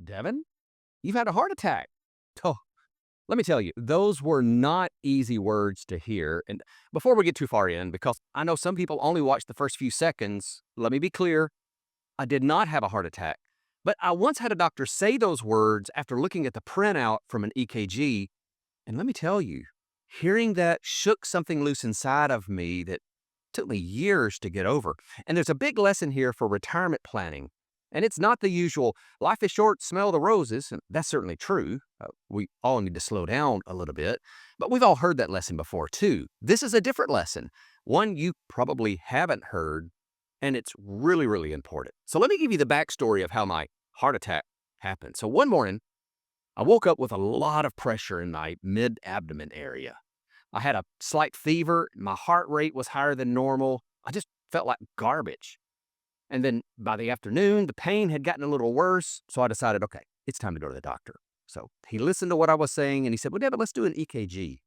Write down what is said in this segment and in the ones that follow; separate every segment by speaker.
Speaker 1: Devin, you've had a heart attack. Oh, let me tell you, those were not easy words to hear. And before we get too far in, because I know some people only watch the first few seconds, let me be clear, I did not have a heart attack. But I once had a doctor say those words after looking at the printout from an EKG. And let me tell you, hearing that shook something loose inside of me that took me years to get over. And there's a big lesson here for retirement planning. And it's not the usual life is short, smell the roses. And that's certainly true. We all need to slow down a little bit. But we've all heard that lesson before, too. This is a different lesson, one you probably haven't heard. And it's really, really important. So let me give you the backstory of how my heart attack happened. So one morning, I woke up with a lot of pressure in my mid abdomen area. I had a slight fever. My heart rate was higher than normal. I just felt like garbage. And then by the afternoon, the pain had gotten a little worse. So I decided, okay, it's time to go to the doctor. So he listened to what I was saying and he said, well, David, let's do an EKG.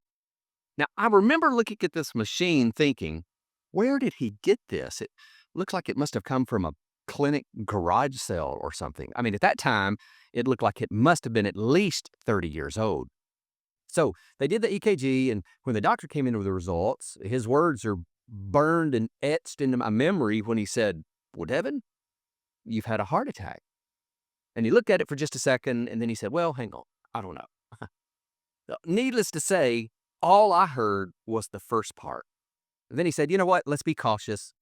Speaker 1: Now, I remember looking at this machine thinking, where did he get this? It looks like it must have come from a clinic garage sale or something. I mean, at that time, it looked like it must have been at least 30 years old. So they did the EKG, and when the doctor came in with the results, his words are burned and etched into my memory when he said, well, Devin, you've had a heart attack. And he looked at it for just a second, and then he said, well, hang on, I don't know. Needless to say, all I heard was the first part. And then he said, you know what, let's be cautious.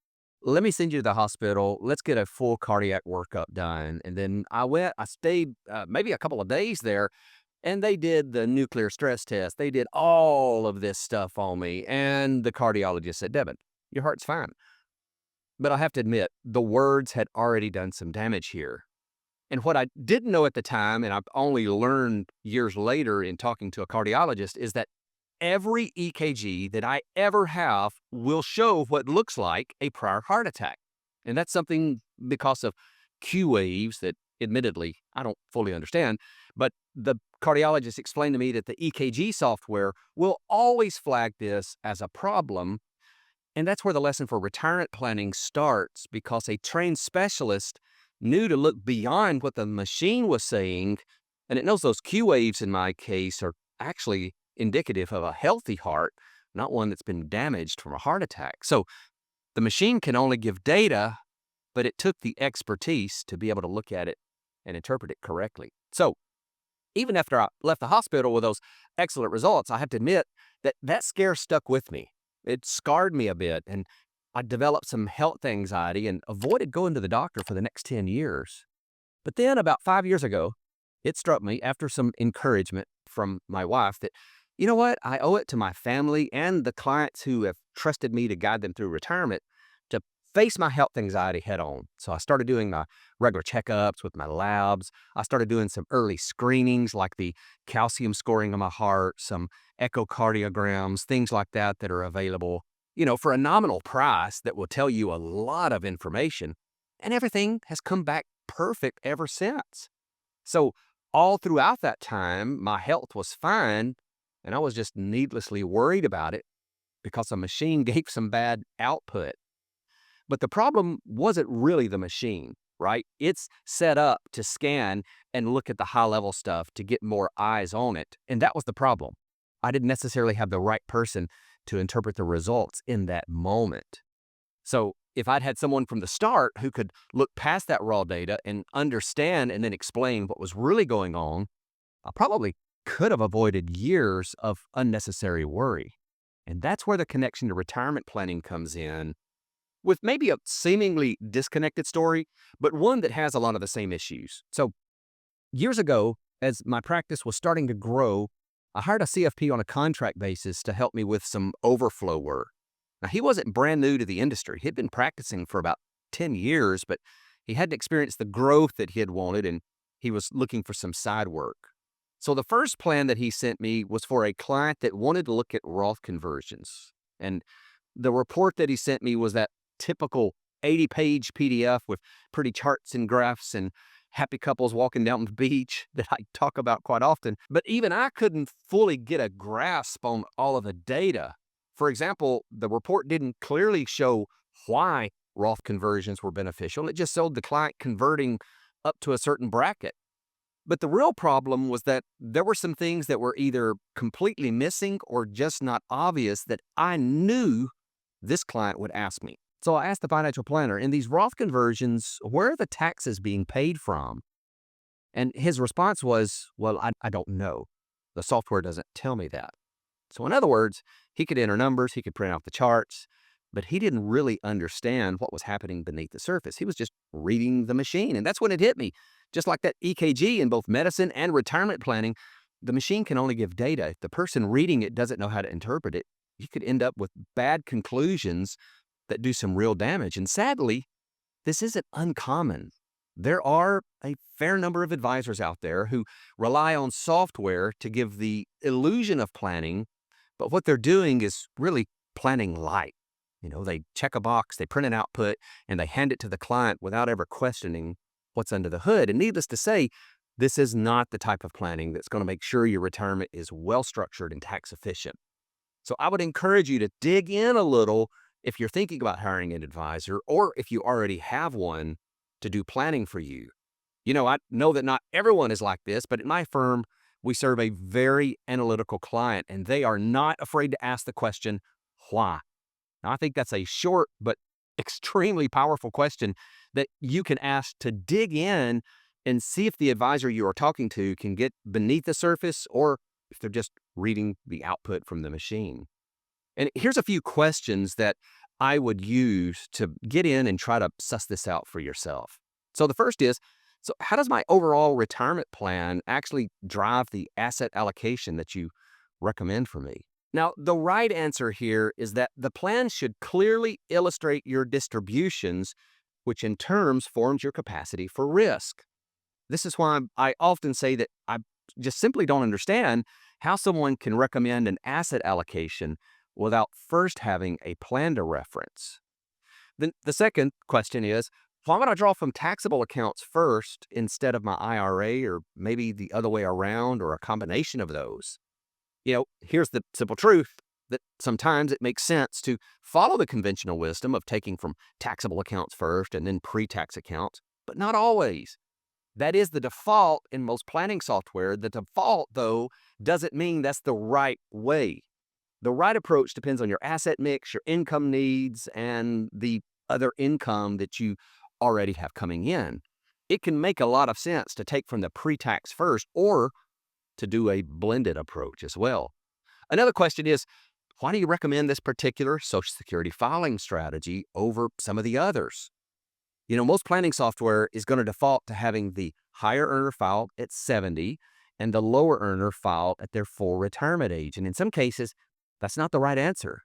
Speaker 1: Let me send you to the hospital. Let's get a full cardiac workup done. And then I stayed maybe a couple of days there. And they did the nuclear stress test. They did all of this stuff on me. And the cardiologist said, Devin, your heart's fine. But I have to admit, the words had already done some damage here. And what I didn't know at the time, and I've only learned years later in talking to a cardiologist, is that every EKG that I ever have will show what looks like a prior heart attack. And that's something because of Q waves that admittedly I don't fully understand. But the cardiologist explained to me that the EKG software will always flag this as a problem. And that's where the lesson for retirement planning starts, because a trained specialist knew to look beyond what the machine was saying. And it knows those Q waves in my case are actually indicative of a healthy heart, not one that's been damaged from a heart attack. So the machine can only give data, but it took the expertise to be able to look at it and interpret it correctly. So even after I left the hospital with those excellent results, I have to admit that that scare stuck with me. It scarred me a bit, and I developed some health anxiety and avoided going to the doctor for the next 10 years. But then about 5 years ago, it struck me after some encouragement from my wife that, you know what, I owe it to my family and the clients who have trusted me to guide them through retirement to face my health anxiety head on. So I started doing my regular checkups with my labs. I started doing some early screenings like the calcium scoring of my heart, some echocardiograms, things like that that are available, for a nominal price that will tell you a lot of information. And everything has come back perfect ever since. So all throughout that time, my health was fine, and I was just needlessly worried about it because a machine gave some bad output. But the problem wasn't really the machine, right? It's set up to scan and look at the high-level stuff to get more eyes on it, and that was the problem. I didn't necessarily have the right person to interpret the results in that moment. So if I'd had someone from the start who could look past that raw data and understand and then explain what was really going on, I probably could have avoided years of unnecessary worry. And that's where the connection to retirement planning comes in, with maybe a seemingly disconnected story, but one that has a lot of the same issues. So years ago, as my practice was starting to grow, I hired a CFP on a contract basis to help me with some overflow work. Now, he wasn't brand new to the industry. He'd been practicing for about 10 years, but he hadn't experienced the growth that he had wanted, and he was looking for some side work. So the first plan that he sent me was for a client that wanted to look at Roth conversions. And the report that he sent me was that typical 80-page PDF with pretty charts and graphs and happy couples walking down the beach that I talk about quite often. But even I couldn't fully get a grasp on all of the data. For example, the report didn't clearly show why Roth conversions were beneficial. It just showed the client converting up to a certain bracket. But the real problem was that there were some things that were either completely missing or just not obvious that I knew this client would ask me. So I asked the financial planner, in these Roth conversions, where are the taxes being paid from? And his response was, well, I don't know. The software doesn't tell me that. So in other words, he could enter numbers, he could print out the charts, but he didn't really understand what was happening beneath the surface. He was just reading the machine. And that's when it hit me. Just like that EKG in both medicine and retirement planning, the machine can only give data. If the person reading it doesn't know how to interpret it, you could end up with bad conclusions that do some real damage. And sadly, this isn't uncommon. There are a fair number of advisors out there who rely on software to give the illusion of planning, but what they're doing is really planning light. They check a box, they print an output, and they hand it to the client without ever questioning what's under the hood. And needless to say, this is not the type of planning that's going to make sure your retirement is well structured and tax efficient. So I would encourage you to dig in a little if you're thinking about hiring an advisor, or if you already have one to do planning for you. I know that not everyone is like this, but at my firm, we serve a very analytical client, and they are not afraid to ask the question, why? Now, I think that's a short but extremely powerful question that you can ask to dig in and see if the advisor you are talking to can get beneath the surface, or if they're just reading the output from the machine. And here's a few questions that I would use to get in and try to suss this out for yourself. So the first is, so how does my overall retirement plan actually drive the asset allocation that you recommend for me? Now, the right answer here is that the plan should clearly illustrate your distributions, which in terms forms your capacity for risk. This is why I often say that I just simply don't understand how someone can recommend an asset allocation without first having a plan to reference. Then the second question is, why would I draw from taxable accounts first instead of my IRA, or maybe the other way around, or a combination of those? Here's the simple truth that sometimes it makes sense to follow the conventional wisdom of taking from taxable accounts first and then pre-tax accounts, but not always. That is the default in most planning software. The default, though, doesn't mean that's the right way. The right approach depends on your asset mix, your income needs, and the other income that you already have coming in. It can make a lot of sense to take from the pre-tax first, or to do a blended approach as well. Another question is, why do you recommend this particular Social Security filing strategy over some of the others? Most planning software is going to default to having the higher earner file at 70 and the lower earner filed at their full retirement age. And in some cases, that's not the right answer.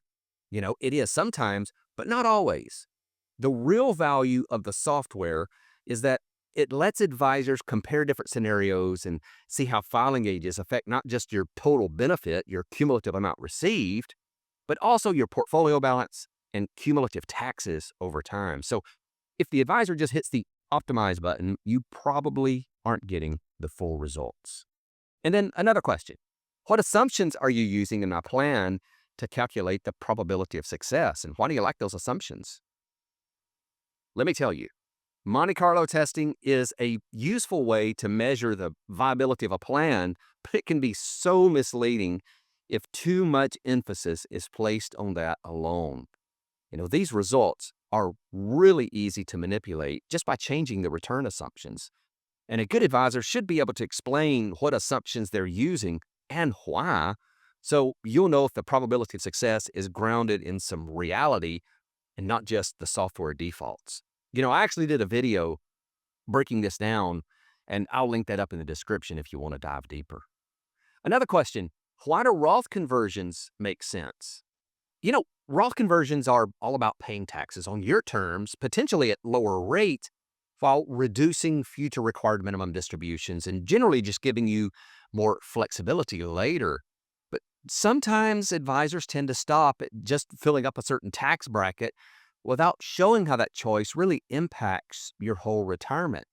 Speaker 1: It is sometimes, but not always. The real value of the software is that it lets advisors compare different scenarios and see how filing ages affect not just your total benefit, your cumulative amount received, but also your portfolio balance and cumulative taxes over time. So if the advisor just hits the optimize button, you probably aren't getting the full results. And then another question, what assumptions are you using in my plan to calculate the probability of success? And why do you like those assumptions? Let me tell you, Monte Carlo testing is a useful way to measure the viability of a plan, but it can be so misleading if too much emphasis is placed on that alone. These results are really easy to manipulate just by changing the return assumptions. And a good advisor should be able to explain what assumptions they're using and why, so you'll know if the probability of success is grounded in some reality and not just the software defaults. I actually did a video breaking this down, and I'll link that up in the description if you want to dive deeper. Another question, why do Roth conversions make sense? Roth conversions are all about paying taxes on your terms, potentially at lower rates, while reducing future required minimum distributions and generally just giving you more flexibility later. But sometimes advisors tend to stop at just filling up a certain tax bracket without showing how that choice really impacts your whole retirement.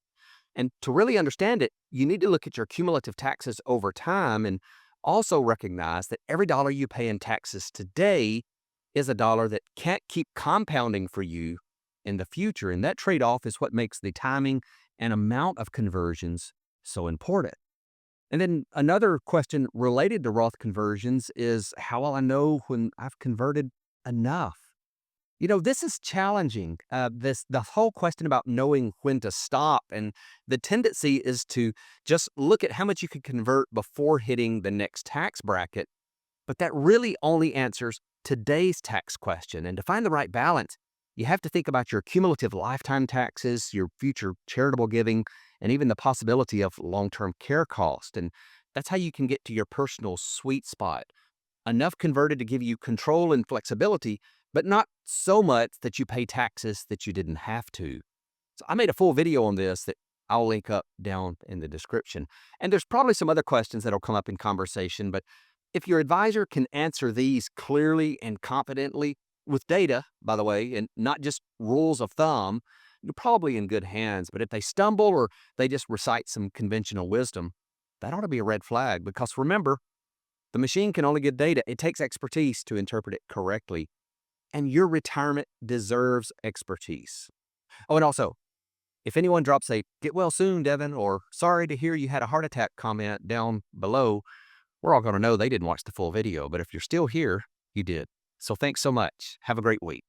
Speaker 1: And to really understand it, you need to look at your cumulative taxes over time and also recognize that every dollar you pay in taxes today is a dollar that can't keep compounding for you in the future. And that trade-off is what makes the timing and amount of conversions so important. And then another question related to Roth conversions is, how will I know when I've converted enough? This is challenging. The whole question about knowing when to stop, and the tendency is to just look at how much you can convert before hitting the next tax bracket. But that really only answers today's tax question. And to find the right balance, you have to think about your cumulative lifetime taxes, your future charitable giving, and even the possibility of long-term care cost. And that's how you can get to your personal sweet spot. Enough converted to give you control and flexibility, but not so much that you pay taxes that you didn't have to. So I made a full video on this that I'll link up down in the description. And there's probably some other questions that'll come up in conversation, but if your advisor can answer these clearly and confidently with data, by the way, and not just rules of thumb, you're probably in good hands. But if they stumble or they just recite some conventional wisdom, that ought to be a red flag, because remember, the machine can only get data. It takes expertise to interpret it correctly, and your retirement deserves expertise. Oh, and also, if anyone drops a "get well soon, Devin," or "sorry to hear you had a heart attack" comment down below, we're all going to know they didn't watch the full video. But if you're still here, you did. So thanks so much. Have a great week.